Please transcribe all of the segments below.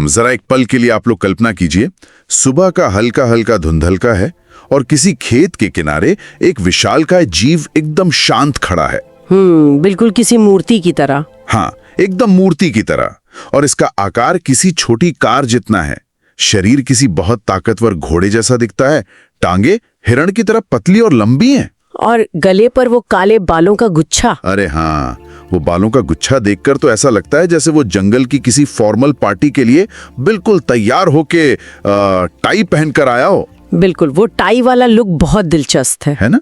जरा एक पल के लिए आप लोग कल्पना कीजिए, सुबह का हल्का हल्का धुंधलका है और किसी खेत के किनारे एक विशालकाय जीव एकदम शांत खड़ा है। बिल्कुल किसी मूर्ति की तरह। हाँ, एकदम मूर्ति की तरह। और इसका आकार किसी छोटी कार जितना है। शरीर किसी बहुत ताकतवर घोड़े जैसा दिखता है। टांगे हिरण की तरह पतली और लंबी हैं। और गले पर वो काले बालों का गुच्छा। अरे हाँ, वो बालों का गुच्छा देखकर तो ऐसा लगता है जैसे वो जंगल की किसी फॉर्मल पार्टी के लिए बिल्कुल तैयार होके टाई पहनकर आया हो। बिल्कुल, वो टाई वाला लुक बहुत दिलचस्प है ना?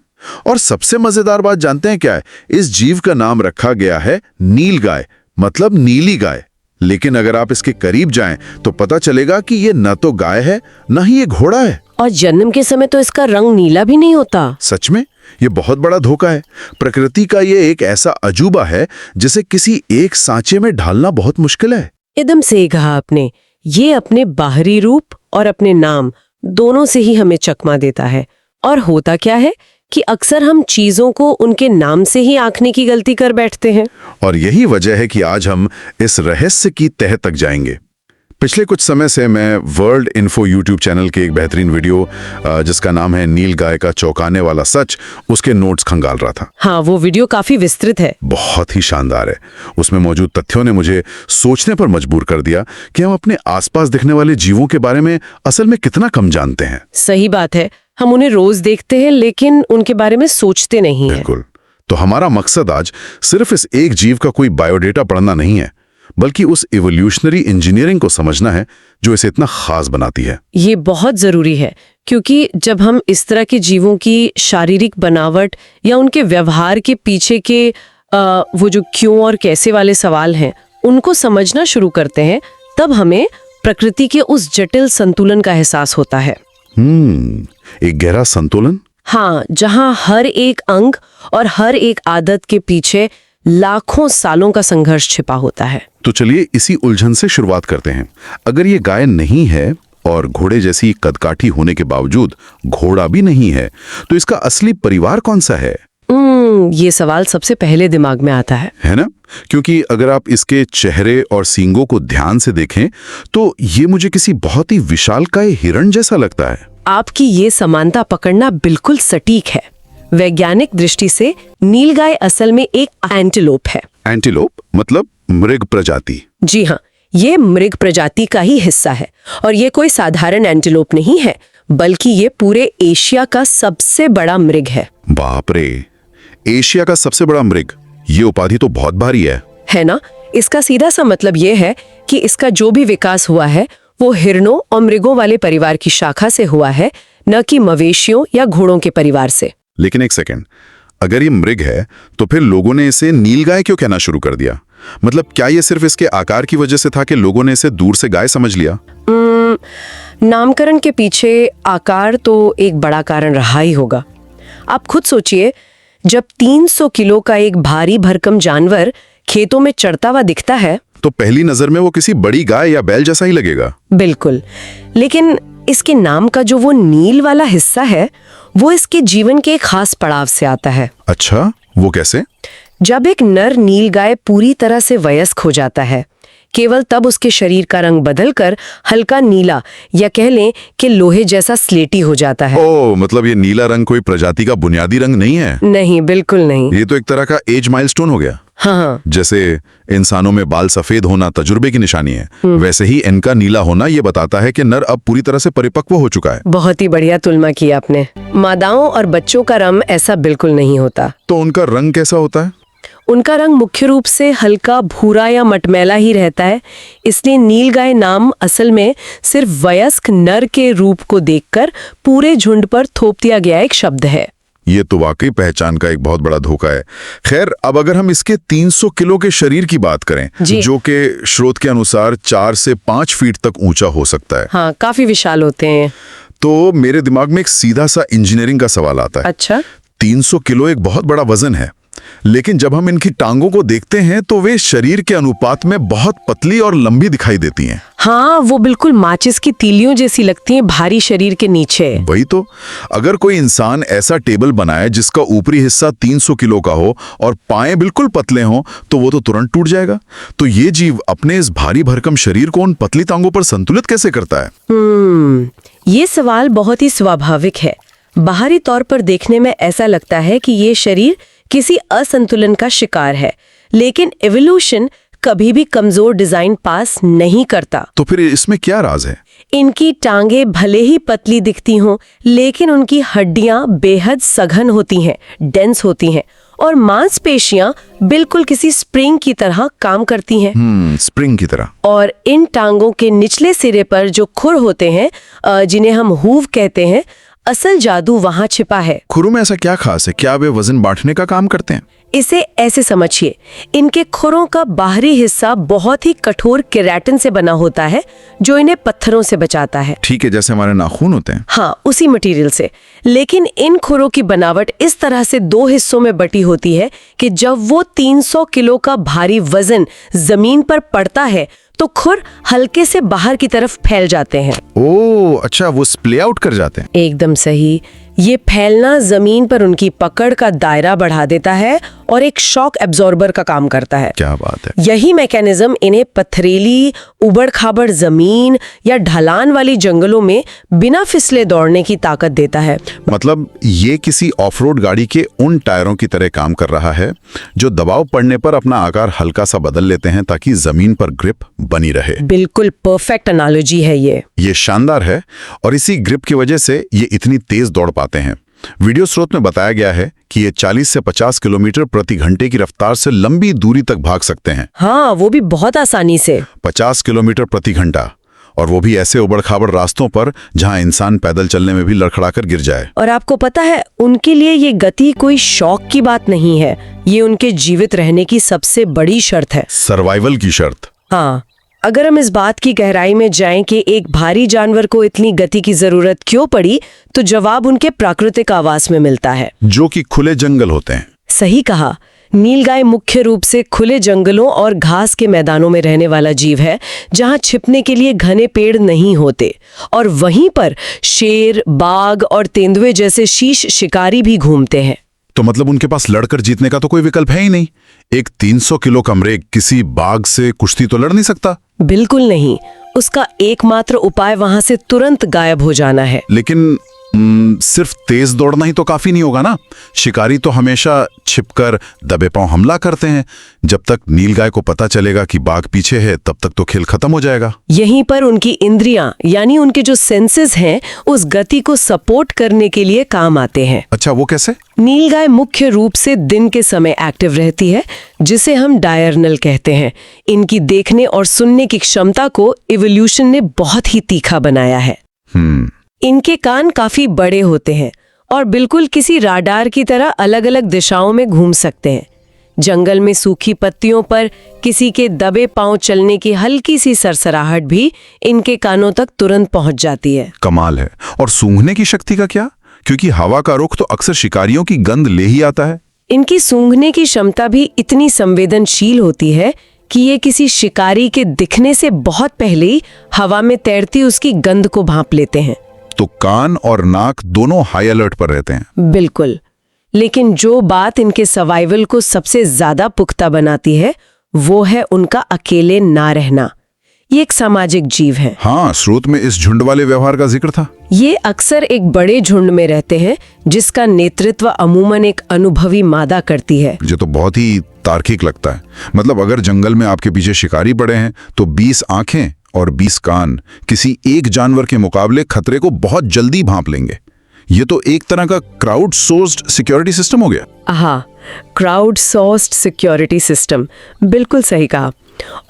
और सबसे मजेदार बात जानते हैं क्या है? इस जीव का नाम रखा गया है नीलगाय, मतलब नीली गाय। लेकिन अगर आप इसके करीब जाएं तो पता चलेगा कि ये न तो गाय है न ही ये घोड़ा है। और जन्म के समय तो इसका रंग नीला भी नहीं होता। सच में ये बहुत बड़ा धोखा है। प्रकृति का ये एक ऐसा अजूबा है जिसे किसी एक सांचे में ढालना बहुत मुश्किल है। एकदम सही कहा आपने। ये अपने बाहरी रूप और अपने नाम दोनों से ही हमें चकमा देता है। और होता क्या है कि अक्सर हम चीजों को उनके नाम से ही आंकने की गलती कर बैठते हैं। और यही वजह है कि आज हम इस रहस्य की तह तक जाएंगे। पिछले कुछ समय से मैं वर्ल्ड इन्फो यूट्यूब चैनल के एक बेहतरीन वीडियो जिसका नाम है नीलगाय का चौंकाने वाला सच, उसके नोट्स खंगाल रहा था। हाँ, वो वीडियो काफी विस्तृत है। बहुत ही शानदार है। उसमें मौजूद तथ्यों ने मुझे सोचने पर मजबूर कर दिया कि हम अपने आसपास दिखने वाले जीवों के बारे में असल में कितना कम जानते हैं। सही बात है, हम उन्हें रोज देखते हैं लेकिन उनके बारे में सोचते नहीं हैं। बिल्कुल। तो हमारा मकसद आज सिर्फ इस एक जीव का कोई बायोडेटा पढ़ना नहीं है, बल्कि उस इवोल्यूशनरी इंजीनियरिंग को समझना है जो इसे इतना खास बनाती है। ये बहुत जरूरी है, क्योंकि जब हम इस तरह के जीवों की शारीरिक बनावट या उनके व्यवहार के पीछे के वो जो क्यों और कैसे वाले सवाल हैं उनको समझना शुरू करते हैं, तब हमें प्रकृति के उस जटिल संतुलन का एहसास होता है। एक गहरा संतुलन। हाँ, जहाँ हर एक अंग और हर एक आदत के पीछे लाखों सालों का संघर्ष छिपा होता है। तो चलिए इसी उलझन से शुरुआत करते हैं। अगर ये गाय नहीं है और घोड़े जैसी कदकाठी होने के बावजूद घोड़ा भी नहीं है, तो इसका असली परिवार कौन सा है? ये सवाल सबसे पहले दिमाग में आता है ना? क्योंकि अगर आप इसके चेहरे और सींगों को ध्यान से देखें तो ये मुझे किसी बहुत ही विशालकाय हिरण जैसा लगता है। आपकी ये समानता पकड़ना बिल्कुल सटीक है। वैज्ञानिक दृष्टि से नीलगाय असल में एक एंटीलोप है। एंटीलोप मतलब मृग प्रजाति? जी हाँ, ये मृग प्रजाति का ही हिस्सा है। और ये कोई साधारण एंटीलोप नहीं है, बल्कि ये पूरे एशिया का सबसे बड़ा मृग है। बाप रे, एशिया का सबसे बड़ा मृग, ये उपाधि तो बहुत भारी है ना? इसका सीधा सा मतलब ये है कि इसका जो भी विकास हुआ है वो हिरणों और मृगों वाले परिवार की शाखा से हुआ है, न कि मवेशियों या घोड़ों के परिवार से। लेकिन एक सेकंड, अगर ये मृग है तो फिर लोगों ने इसे नीलगाय क्यों कहना शुरू कर दिया? मतलब क्या ये सिर्फ इसके आकार की वजह से था कि लोगों ने इसे दूर से गाय समझ लिया? नामकरण के पीछे आकार तो एक बड़ा कारण रहा ही होगा। आप खुद सोचिए, जब 300 किलो का एक भारी भरकम जानवर खेतों में चढ़ता हुआ दिखता है तो पहली नजर में वो किसी बड़ी गाय या बैल जैसा ही लगेगा। बिल्कुल, लेकिन इसके नाम का जो वो नील वाला हिस्सा है वो इसके जीवन के एक खास पड़ाव से आता है। अच्छा, वो कैसे? जब एक नर नील गाय पूरी तरह से वयस्क हो जाता है, केवल तब उसके शरीर का रंग बदलकर हल्का नीला या कह लें कि लोहे जैसा स्लेटी हो जाता है। ओह, मतलब ये नीला रंग कोई प्रजाति का बुनियादी रंग नहीं है? नहीं, बिल्कुल नहीं। ये तो एक तरह का एज माइलस्टोन हो गया। हाँ। जैसे इंसानों में बाल सफेद होना तजुर्बे की निशानी है, वैसे ही इनका नीला होना ये बताता है कि नर अब पूरी तरह से परिपक्व हो चुका है। बहुत ही बढ़िया तुलना की आपने। मादाओं और बच्चों का रंग ऐसा बिल्कुल नहीं होता। तो उनका रंग कैसा होता है? उनका रंग मुख्य रूप से हल्का भूरा या मटमैला ही रहता है। इसलिए नीलगाय नाम असल में सिर्फ वयस्क नर के रूप को देखकर पूरे झुंड पर थोप दिया गया एक शब्द है। ये तो वाकई पहचान का एक बहुत बड़ा धोखा है। खैर, अब अगर हम इसके 300 किलो के शरीर की बात करें, जो कि स्रोत के अनुसार 4 से 5 फीट तक ऊंचा हो सकता है। हाँ, काफी विशाल होते हैं। तो मेरे दिमाग में एक सीधा सा इंजीनियरिंग का सवाल आता है। अच्छा? 300 किलो एक बहुत बड़ा वजन है, लेकिन जब हम इनकी टांगों को देखते हैं तो वे शरीर के अनुपात में बहुत पतली और लंबी दिखाई देती हैं। हाँ, वो बिल्कुल माचिस की तीलियों जैसी लगती हैं भारी शरीर के नीचे। वही तो, अगर कोई इंसान ऐसा टेबल बनाए जिसका ऊपरी हिस्सा 300 किलो का हो और पाए बिल्कुल पतले हों तो वो तो तुरंत टूट जाएगा। तो ये जीव अपने इस भारी भरकम शरीर को उन पतली टांगों पर संतुलित कैसे करता है? ये सवाल बहुत ही स्वाभाविक है। बाहरी तौर पर देखने में ऐसा लगता है कि ये शरीर किसी असंतुलन का शिकार है, लेकिन एवोल्यूशन कभी भी कमजोर डिजाइन पास नहीं करता। तो फिर इसमें क्या राज है? इनकी टांगें भले ही पतली दिखती हों, लेकिन उनकी हड्डियां बेहद सघन होती हैं, डेंस होती हैं, और मांसपेशियां बिल्कुल किसी स्प्रिंग की तरह काम करती हैं। स्प्रिंग की तरह। और इन टांगों के निचले सिरे पर जो खुर होते हैं, जिन्हें हम हूव कहते हैं, असल जादू वहां छिपा है। खुरों में ऐसा क्या खास है? क्या वे वजन बांटने का काम करते हैं? इसे ऐसे समझिए, इनके खुरों का बाहरी हिस्सा बहुत ही कठोर केराटिन से बना होता है, जो इन्हें पत्थरों से बचाता है। ठीक है, जैसे हमारे नाखून होते हैं। हाँ, उसी मटेरियल से। लेकिन इन खुरों की बनावट इस तरह से दो हिस्सों में बटी होती है कि जब वो 300 किलो का भारी वजन जमीन पर पड़ता है तो खुर हल्के से बाहर की तरफ फैल जाते हैं। ओह, अच्छा, वो स्प्ले आउट कर जाते हैं। एकदम सही। ये फैलना जमीन पर उनकी पकड़ का दायरा बढ़ा देता है और एक शॉक एब्जॉर्बर का काम करता है। क्या बात है। यही मैकेनिज्म इन्हें पथरीली, उबड़-खाबड़ जमीन या ढलान वाली जंगलों में बिना फिसले दौड़ने की ताकत देता है। मतलब ये किसी ऑफ-रोड गाड़ी के उन टायरों की तरह काम कर रहा है जो दबाव पड़ने पर अपना आकार हल्का सा बदल लेते हैं ताकि जमीन पर ग्रिप बनी रहे। बिल्कुल परफेक्ट एनालॉजी है ये शानदार है, और इसी ग्रिप की वजह से ये इतनी तेज दौड़ पाते हैं। वीडियो स्रोत में बताया गया है कि ये 40 से 50 किलोमीटर प्रति घंटे की रफ्तार से लंबी दूरी तक भाग सकते हैं। हाँ, वो भी बहुत आसानी से। 50 किलोमीटर प्रति घंटा, और वो भी ऐसे उबड़-खाबड़ रास्तों पर जहां इंसान पैदल चलने में भी लड़खड़ाकर गिर जाए। और आपको पता है, उनके लिए ये गति कोई शौक की बात नहीं है, ये उनके जीवित रहने की सबसे बड़ी शर्त है। सर्वाइवल की शर्त। हाँ, अगर हम इस बात की गहराई में जाएं कि एक भारी जानवर को इतनी गति की जरूरत क्यों पड़ी, तो जवाब उनके प्राकृतिक आवास में मिलता है, जो कि खुले जंगल होते हैं। सही कहा। नीलगाय मुख्य रूप से खुले जंगलों और घास के मैदानों में रहने वाला जीव है, जहां छिपने के लिए घने पेड़ नहीं होते, और वहीं पर शेर, बाघ और तेंदुए जैसे शीश शिकारी भी घूमते हैं। तो मतलब उनके पास लड़कर जीतने का तो कोई विकल्प है ही नहीं। एक 300 किलो कमरे किसी बाघ से कुश्ती तो लड़ नहीं सकता। बिल्कुल नहीं। उसका एकमात्र उपाय वहां से तुरंत गायब हो जाना है। लेकिन सिर्फ तेज दौड़ना ही तो काफी नहीं होगा ना। शिकारी तो हमेशा छिपकर दबे पांव हमला करते हैं। जब तक नीलगाय को पता चलेगा कि बाघ पीछे है, तब तक तो खेल खत्म हो जाएगा। यहीं पर उनकी इंद्रियां, यानी उनके जो सेंसेस हैं, उस गति को सपोर्ट करने के लिए काम आते हैं। अच्छा, वो कैसे? नीलगाय मुख्य रूप से दिन के समय एक्टिव रहती है, जिसे हम डायर्नल कहते हैं। इनकी देखने और सुनने की क्षमता को इवोल्यूशन ने बहुत ही तीखा बनाया है। इनके कान काफी बड़े होते हैं और बिल्कुल किसी राडार की तरह अलग अलग दिशाओं में घूम सकते हैं। जंगल में सूखी पत्तियों पर किसी के दबे पांव चलने की हल्की सी सरसराहट भी इनके कानों तक तुरंत पहुंच जाती है। कमाल है। और सूंघने की शक्ति का क्या? क्योंकि हवा का रुख तो अक्सर शिकारियों की गंध ले ही आता है। इनकी सूंघने की क्षमता भी इतनी संवेदनशील होती है कि ये किसी शिकारी के दिखने से बहुत पहले ही हवा में तैरती उसकी गंध को भांप लेते हैं। तो कान और नाक दोनों हाई अलर्ट पर रहते हैं। बिल्कुल। लेकिन जो बात इनके सर्वाइवल को सबसे ज्यादा पुख्ता बनाती है, वो है उनका अकेले ना रहना। ये एक सामाजिक जीव है। हाँ, स्रोत में इस झुंड वाले व्यवहार का जिक्र था। ये अक्सर एक बड़े झुंड में रहते हैं, जिसका नेतृत्व अमूमन एक अनुभवी मादा करती है। ये तो बहुत ही तार्किक लगता है। मतलब अगर जंगल में आपके पीछे शिकारी पड़े हैं तो 20 आंखें और 20 कान किसी एक जानवर के मुकाबले खतरे को बहुत जल्दी भांप लेंगे। ये तो एक तरह का क्राउड सोर्स्ड सिक्योरिटी सिस्टम हो गया। हाँ, क्राउड सोर्स्ड सिक्योरिटी सिस्टम, बिल्कुल सही कहा।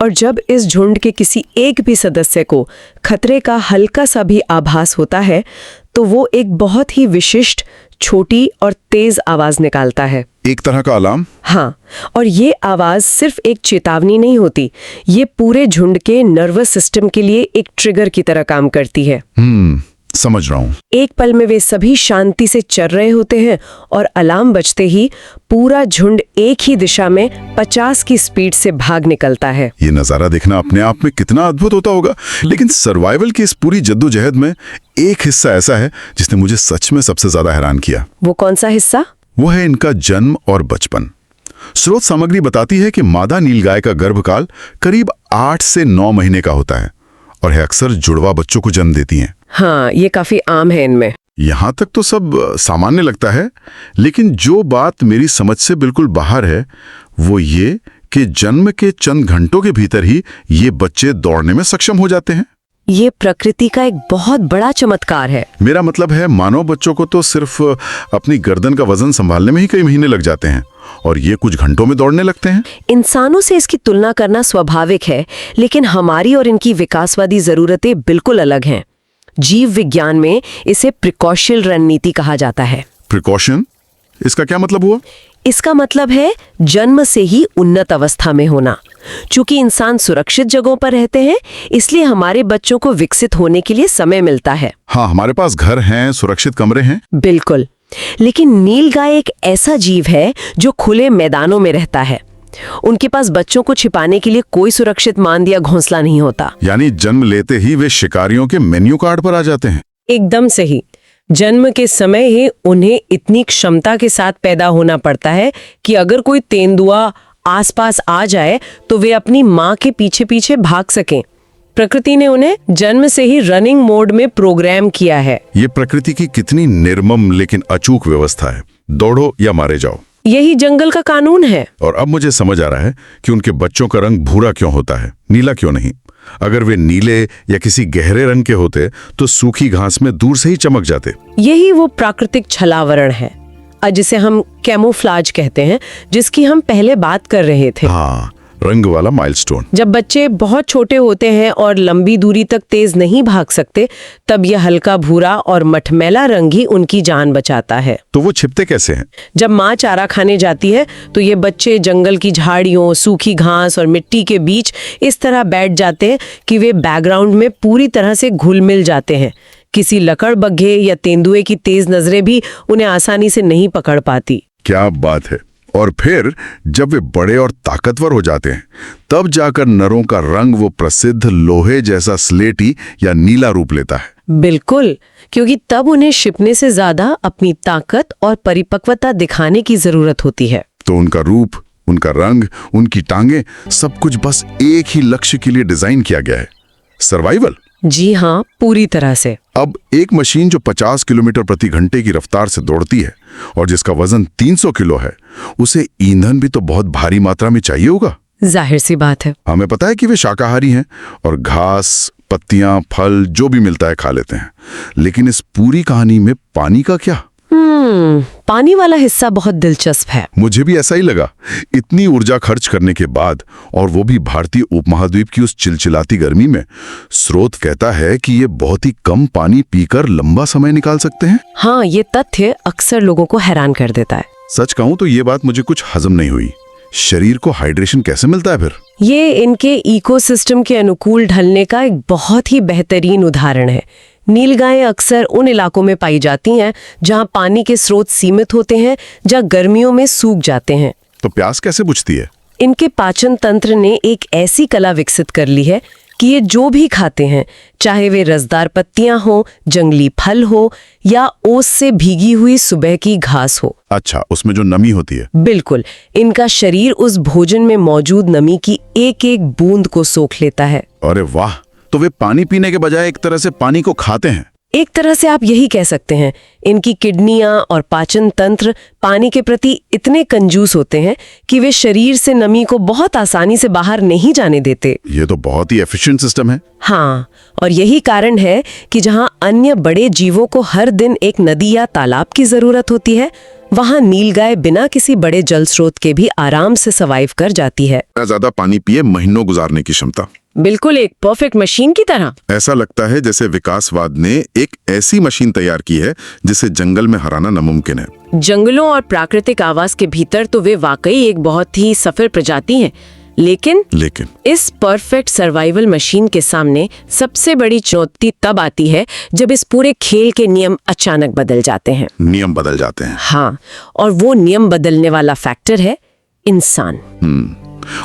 और जब इस झुंड के किसी एक भी सदस्य को खतरे का हल्का सा भी आभास होता है, तो वो एक बहुत ही विशिष्ट, छोटी और तेज आवाज निकालता है। एक तरह का अलार्म। हाँ, और ये आवाज सिर्फ एक चेतावनी नहीं होती, ये पूरे झुंड के नर्वस सिस्टम के लिए एक ट्रिगर की तरह काम करती है। समझ रहा हूँ। एक पल में वे सभी शांति से चर रहे होते हैं और अलार्म बजते ही पूरा झुंड एक ही दिशा में 50 की स्पीड से भाग निकलता है। ये नजारा देखना अपने आप में कितना अद्भुत होता होगा। लेकिन सर्वाइवल की इस पूरी जद्दोजहद में एक हिस्सा ऐसा है जिसने मुझे सच में सबसे ज्यादा हैरान किया। वो कौन सा हिस्सा? वो है इनका जन्म और बचपन। स्रोत सामग्री बताती है कि मादा नीलगाय का गर्भकाल करीब 8 से 9 महीने का होता है और है अक्सर जुड़वा बच्चों को जन्म देती हैं। हाँ, ये काफी आम है इनमें। यहां तक तो सब सामान्य लगता है, लेकिन जो बात मेरी समझ से बिल्कुल बाहर है वो ये कि जन्म के चंद घंटों के भीतर ही ये बच्चे दौड़ने में सक्षम हो जाते हैं। ये प्रकृति का एक बहुत बड़ा चमत्कार है। मेरा मतलब है मानव बच्चों को तो सिर्फ अपनी गर्दन का वजन संभालने में ही कई महीने लग जाते हैं और ये कुछ घंटों में दौड़ने लगते हैं। इंसानों से इसकी तुलना करना स्वाभाविक है, लेकिन हमारी और इनकी विकासवादी जरूरतें बिल्कुल अलग हैं। जीव विज्ञान में इसे प्रिकॉशन रणनीति कहा जाता है। प्रिकॉशन? इसका क्या मतलब हुआ? इसका मतलब है जन्म से ही उन्नत अवस्था में होना। चूंकि इंसान सुरक्षित जगहों पर रहते हैं, इसलिए हमारे बच्चों को विकसित होने के लिए समय मिलता है। हाँ, हमारे पास घर हैं, सुरक्षित कमरे हैं। बिल्कुल। लेकिन नीलगाय एक ऐसा जीव है जो खुले मैदानों में रहता है। उनके पास बच्चों को छिपाने के लिए कोई सुरक्षित मांद या घोंसला नहीं होता। यानी जन्म लेते ही वे शिकारियों के मेन्यू कार्ड पर आ जाते हैं। एकदम सही। जन्म के समय ही उन्हें इतनी क्षमता के साथ पैदा होना पड़ता है कि अगर कोई तेंदुआ आसपास आ जाए तो वे अपनी माँ के पीछे पीछे भाग सकें। प्रकृति ने उन्हें जन्म से ही रनिंग मोड में प्रोग्राम किया है। ये प्रकृति की कितनी निर्मम लेकिन अचूक व्यवस्था है। दौड़ो या मारे जाओ, यही जंगल का कानून है। और अब मुझे समझ आ रहा है कि उनके बच्चों का रंग भूरा क्यों होता है, नीला क्यों नहीं। अगर वे नीले या किसी गहरे रंग के होते तो सूखी घास में दूर से ही चमक जाते। यही वो प्राकृतिक छलावरण है, जिसे हम कैमोफ्लाज कहते हैं, जिसकी हम पहले बात कर रहे थे। हाँ, रंग वाला माइलस्टोन। जब बच्चे बहुत छोटे होते हैं और लंबी दूरी तक तेज नहीं भाग सकते, तब यह हल्का भूरा और मटमैला रंग ही उनकी जान बचाता है। तो वो छिपते कैसे हैं? जब माँ चारा खाने जाती है तो ये बच्चे जंगल की झाड़ियों, सूखी घास और मिट्टी के बीच इस तरह बैठ जाते हैं कि वे बैकग्राउंड में पूरी तरह से घुल मिल जाते हैं। किसी लकड़बग्घे या तेंदुए की तेज नजरें भी उन्हें आसानी से नहीं पकड़ पाती। क्या बात है। और फिर जब वे बड़े और ताकतवर हो जाते हैं, तब जाकर नरों का रंग वो प्रसिद्ध लोहे जैसा स्लेटी या नीला रूप लेता है। बिल्कुल, क्योंकि तब उन्हें छिपने से ज्यादा अपनी ताकत और परिपक्वता दिखाने की जरूरत होती है। तो उनका रूप, उनका रंग, उनकी टांगे, सब कुछ बस एक ही लक्ष्य के लिए डिजाइन किया गया है, सर्वाइवल। जी हाँ, पूरी तरह से। अब एक मशीन जो 50 किलोमीटर प्रति घंटे की रफ्तार से दौड़ती है और जिसका वजन 300 किलो है, उसे ईंधन भी तो बहुत भारी मात्रा में चाहिए होगा। जाहिर सी बात है। हमें पता है कि वे शाकाहारी हैं और घास, पत्तियां, फल जो भी मिलता है खा लेते हैं, लेकिन इस पूरी कहानी में पानी का क्या? पानी वाला हिस्सा बहुत दिलचस्प है। मुझे भी ऐसा ही लगा। इतनी ऊर्जा खर्च करने के बाद, और वो भी भारतीय उपमहाद्वीप की उस चिलचिलाती गर्मी में, स्रोत कहता है कि ये बहुत ही कम पानी पीकर लंबा समय निकाल सकते हैं। हाँ, ये तथ्य अक्सर लोगों को हैरान कर देता है। सच कहूं तो ये बात मुझे कुछ हजम नहीं हुई। शरीर को हाइड्रेशन कैसे मिलता है फिर? ये इनके इकोसिस्टम के अनुकूल ढलने का एक बहुत ही बेहतरीन उदाहरण है। नीलगायें अक्सर उन इलाकों में पाई जाती हैं जहां पानी के स्रोत सीमित होते हैं, जहां गर्मियों में सूख जाते हैं। तो प्यास कैसे बुझती है? इनके पाचन तंत्र ने एक ऐसी कला विकसित कर ली है कि ये जो भी खाते हैं, चाहे वे रसदार पत्तियां हो, जंगली फल हो या ओस से भीगी हुई सुबह की घास हो। अच्छा, उसमें जो नमी होती है। बिल्कुल, इनका शरीर उस भोजन में मौजूद नमी की एक एक बूंद को सोख लेता है। अरे वाह, तो वे पानी पीने के बजाय एक तरह से पानी को खाते हैं। एक तरह से आप यही कह सकते हैं। इनकी किडनियां और पाचन तंत्र पानी के प्रति इतने कंजूस होते हैं कि वे शरीर से नमी को बहुत आसानी से बाहर नहीं जाने देते। ये तो बहुत ही एफिशिएंट सिस्टम है। हाँ, और यही कारण है कि जहां अन्य बड़े जीवों को हर दिन एक नदी या तालाब की जरूरत होती है, वहां नीलगाय बिना किसी बड़े जल स्रोत के भी आराम से सर्वाइव कर जाती है। ज्यादा पानी पिए महीनों गुजारने की क्षमता। बिल्कुल एक परफेक्ट मशीन की तरह। ऐसा लगता है जैसे विकासवाद ने एक ऐसी मशीन तैयार की है जिसे जंगल में हराना नामुमकिन है। जंगलों और प्राकृतिक आवास के भीतर तो वे वाकई एक बहुत ही सफल प्रजाति हैं, लेकिन लेकिन इस परफेक्ट सर्वाइवल मशीन के सामने सबसे बड़ी चुनौती तब आती है जब इस पूरे खेल के नियम अचानक बदल जाते हैं। नियम बदल जाते हैं। हाँ, और वो नियम बदलने वाला फैक्टर है इंसान।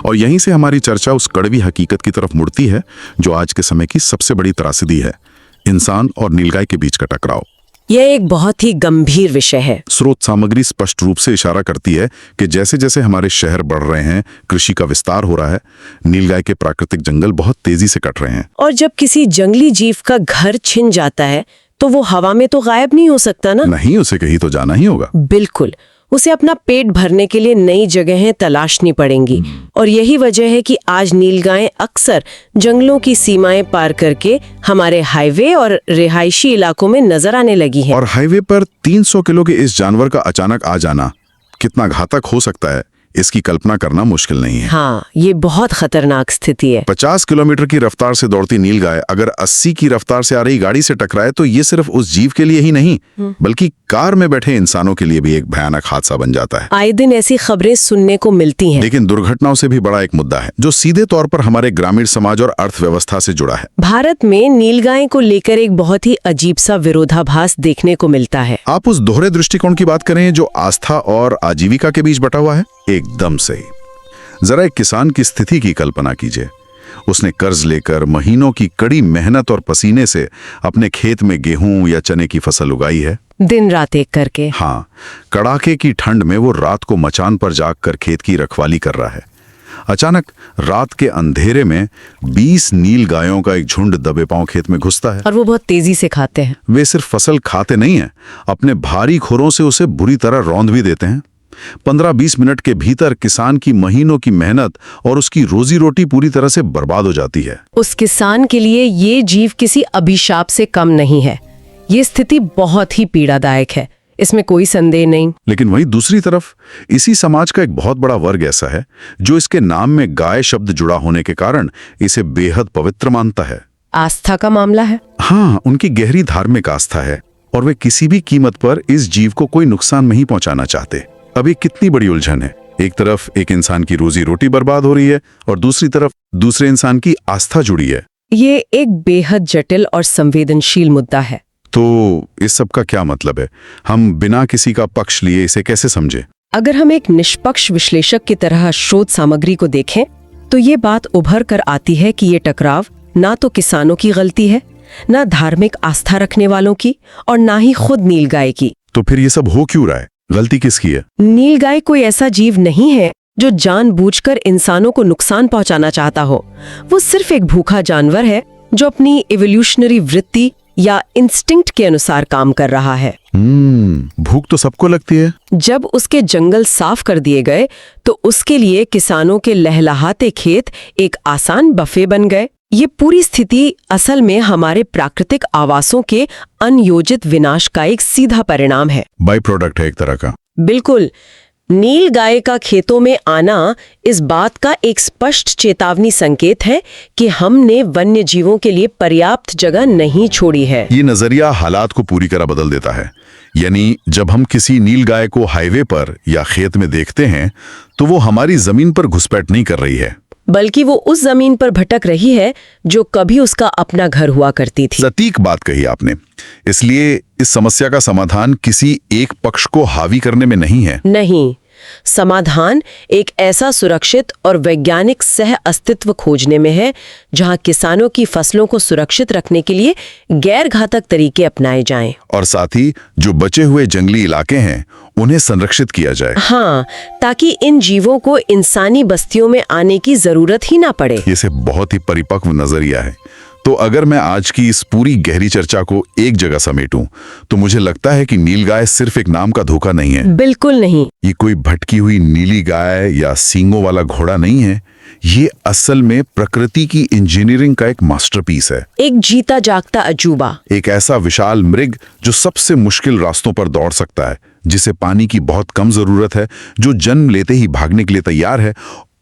और यहीं से हमारी चर्चा उस कड़वी हकीकत की तरफ मुड़ती है जो आज के समय की सबसे बड़ी त्रासदी है, इंसान और नीलगाय के बीच का टकराव। यह एक बहुत ही गंभीर विषय है। स्रोत सामग्री स्पष्ट रूप से इशारा करती है कि जैसे जैसे हमारे शहर बढ़ रहे हैं, कृषि का विस्तार हो रहा है, नीलगाय के प्राकृतिक जंगल बहुत तेजी से कट रहे हैं। और जब किसी जंगली जीव का घर छिन जाता है तो वो हवा में तो गायब नहीं हो सकता ना। नहीं, उसे कहीं तो जाना ही होगा। बिल्कुल, उसे अपना पेट भरने के लिए नई जगहें तलाशनी पड़ेंगी। और यही वजह है कि आज नीलगायें अक्सर जंगलों की सीमाएं पार करके हमारे हाईवे और रिहायशी इलाकों में नजर आने लगी हैं। और हाईवे पर 300 किलो के इस जानवर का अचानक आ जाना कितना घातक हो सकता है, इसकी कल्पना करना मुश्किल नहीं है। हाँ, ये बहुत खतरनाक स्थिति है। 50 किलोमीटर की रफ्तार से दौड़ती नीलगाय अगर 80 की रफ्तार से आ रही गाड़ी से टकराए तो ये सिर्फ उस जीव के लिए ही नहीं बल्कि कार में बैठे इंसानों के लिए भी एक भयानक हादसा बन जाता है। आए दिन ऐसी खबरें सुनने को मिलती हैं। लेकिन दुर्घटनाओं से भी बड़ा एक मुद्दा है जो सीधे तौर पर हमारे ग्रामीण समाज और अर्थव्यवस्था से जुड़ा है। भारत में नीलगाय को लेकर एक बहुत ही अजीब सा विरोधाभास देखने को मिलता है। आप उस दोहरे दृष्टिकोण की बात करें जो आस्था और आजीविका के बीच बटा हुआ है। एकदम सही। जरा एक किसान की स्थिति की कल्पना कीजिए। उसने कर्ज लेकर महीनों की कड़ी मेहनत और पसीने से अपने खेत में गेहूं या चने की फसल उगाई है, दिन रात एक करके। हाँ, कड़ाके की ठंड में वो रात को मचान पर जाकर खेत की रखवाली कर रहा है। अचानक रात के अंधेरे में 20 नील गायों का एक झुंड दबे पांव खेत में घुसता है। और वो बहुत तेजी से खाते हैं। वे सिर्फ फसल खाते नहीं हैं, अपने भारी खुरों से उसे बुरी तरह रौंद भी देते हैं। 15-20 मिनट के भीतर किसान की महीनों की मेहनत और उसकी रोजी रोटी पूरी तरह से बर्बाद हो जाती है। उस किसान के लिए ये जीव किसी अभिशाप से कम नहीं है। ये स्थिति बहुत ही पीड़ादायक है, इसमें कोई संदेह नहीं। लेकिन वहीं दूसरी तरफ इसी समाज का एक बहुत बड़ा वर्ग ऐसा है जो इसके नाम में गाय शब्द जुड़ा होने के कारण इसे बेहद पवित्र मानता है। आस्था का मामला है। हाँ, उनकी गहरी धार्मिक आस्था है और वे किसी भी कीमत पर इस जीव को कोई नुकसान नहीं पहुंचाना चाहते। अब ये कितनी बड़ी उलझन है। एक तरफ एक इंसान की रोजी रोटी बर्बाद हो रही है और दूसरी तरफ दूसरे इंसान की आस्था जुड़ी है। ये एक बेहद जटिल और संवेदनशील मुद्दा है। तो इस सब का क्या मतलब है? हम बिना किसी का पक्ष लिए इसे कैसे समझे? अगर हम एक निष्पक्ष विश्लेषक की तरह शोध सामग्री को देखें तो ये बात उभर कर आती है कि ये टकराव ना तो किसानों की गलती है, ना धार्मिक आस्था रखने वालों की, और ना ही खुद नीलगाय की। तो फिर ये सब हो क्यों रहा है? गलती किसकी है? नीलगाय कोई ऐसा जीव नहीं है जो जानबूझकर इंसानों को नुकसान पहुंचाना चाहता हो। वो सिर्फ एक भूखा जानवर है जो अपनी इवोल्यूशनरी वृत्ति या इंस्टिंक्ट के अनुसार काम कर रहा है। भूख तो सबको लगती है। जब उसके जंगल साफ कर दिए गए तो उसके लिए किसानों के लहलहाते खेत एक आसान बफे बन गए। ये पूरी स्थिति असल में हमारे प्राकृतिक आवासों के अनियोजित विनाश का एक सीधा परिणाम है। बाई प्रोडक्ट है एक तरह का। बिल्कुल। नीलगाय का खेतों में आना इस बात का एक स्पष्ट चेतावनी संकेत है कि हमने वन्य जीवों के लिए पर्याप्त जगह नहीं छोड़ी है। ये नजरिया हालात को पूरी तरह बदल देता है। यानी जब हम किसी नीलगाय को हाईवे पर या खेत में देखते हैं तो वो हमारी जमीन पर घुसपैठ नहीं कर रही है, बल्कि वो उस जमीन पर भटक रही है जो कभी उसका अपना घर हुआ करती थी। सटीक बात कही आपने। इसलिए इस समस्या का समाधान किसी एक पक्ष को हावी करने में नहीं है। नहीं, समाधान एक ऐसा सुरक्षित और वैज्ञानिक सह अस्तित्व खोजने में है जहां किसानों की फसलों को सुरक्षित रखने के लिए गैर घातक तरीके अपनाए जाएं। और साथ ही जो बचे हुए जंगली इलाके हैं उन्हें संरक्षित किया जाए। हाँ, ताकि इन जीवों को इंसानी बस्तियों में आने की जरूरत ही ना पड़े। ये से बहुत ही परिपक्व नजरिया है। तो अगर मैं आज की इस पूरी गहरी चर्चा को एक जगह समेटूं तो मुझे लगता है कि नीलगाय सिर्फ एक नाम का धोखा नहीं है। बिल्कुल नहीं। ये कोई भटकी हुई नीली गाय या सींगों वाला घोड़ा नहीं है। ये असल में प्रकृति की इंजीनियरिंग का एक मास्टरपीस है। एक जीता जागता अजूबा। एक ऐसा विशाल मृग जो सबसे मुश्किल रास्तों पर दौड़ सकता है, जिसे पानी की बहुत कम जरूरत है, जो जन्म लेते ही भागने के लिए तैयार है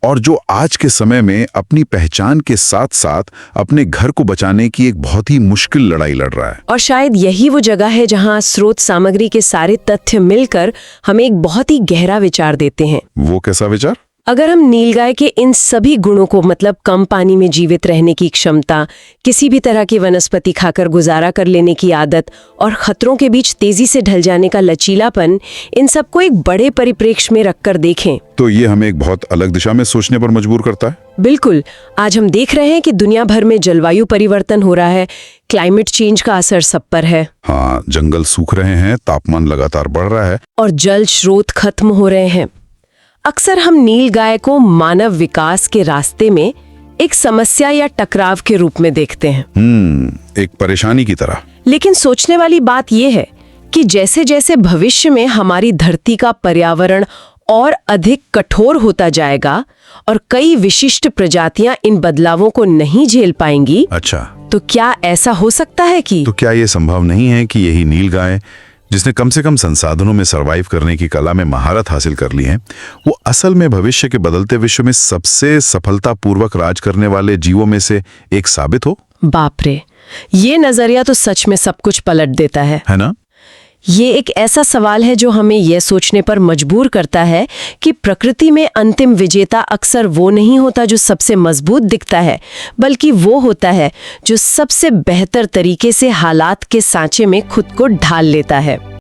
और जो आज के समय में अपनी पहचान के साथ साथ अपने घर को बचाने की एक बहुत ही मुश्किल लड़ाई लड़ रहा है। और शायद यही वो जगह है जहां स्रोत सामग्री के सारे तथ्य मिलकर हमें एक बहुत ही गहरा विचार देते हैं। वो कैसा विचार? अगर हम नीलगाय के इन सभी गुणों को मतलब कम पानी में जीवित रहने की क्षमता, किसी भी तरह की वनस्पति खाकर गुजारा कर लेने की आदत और खतरों के बीच तेजी से ढल जाने का लचीलापन, इन सबको एक बड़े परिप्रेक्ष्य में रखकर देखें तो ये हमें एक बहुत अलग दिशा में सोचने पर मजबूर करता है। बिल्कुल। आज हम देख रहे हैं कि दुनिया भर में जलवायु परिवर्तन हो रहा है, क्लाइमेट चेंज का असर सब पर है। हाँ, जंगल सूख रहे हैं, तापमान लगातार बढ़ रहा है और जल स्रोत खत्म हो रहे हैं। अक्सर हम नीलगाय को मानव विकास के रास्ते में एक समस्या या टकराव के रूप में देखते हैं, एक परेशानी की तरह। लेकिन सोचने वाली बात यह है कि जैसे जैसे भविष्य में हमारी धरती का पर्यावरण और अधिक कठोर होता जाएगा और कई विशिष्ट प्रजातियां इन बदलावों को नहीं झेल पाएंगी, अच्छा, तो क्या ऐसा हो सकता है कि तो क्या ये संभव नहीं है कि यही नीलगाय, जिसने कम से कम संसाधनों में सरवाइव करने की कला में महारत हासिल कर ली है, वो असल में भविष्य के बदलते विश्व में सबसे सफलतापूर्वक राज करने वाले जीवों में से एक साबित हो? बाप रे, ये नजरिया तो सच में सब कुछ पलट देता है ना? ये एक ऐसा सवाल है जो हमें यह सोचने पर मजबूर करता है कि प्रकृति में अंतिम विजेता अक्सर वो नहीं होता जो सबसे मजबूत दिखता है, बल्कि वो होता है जो सबसे बेहतर तरीके से हालात के सांचे में खुद को ढाल लेता है।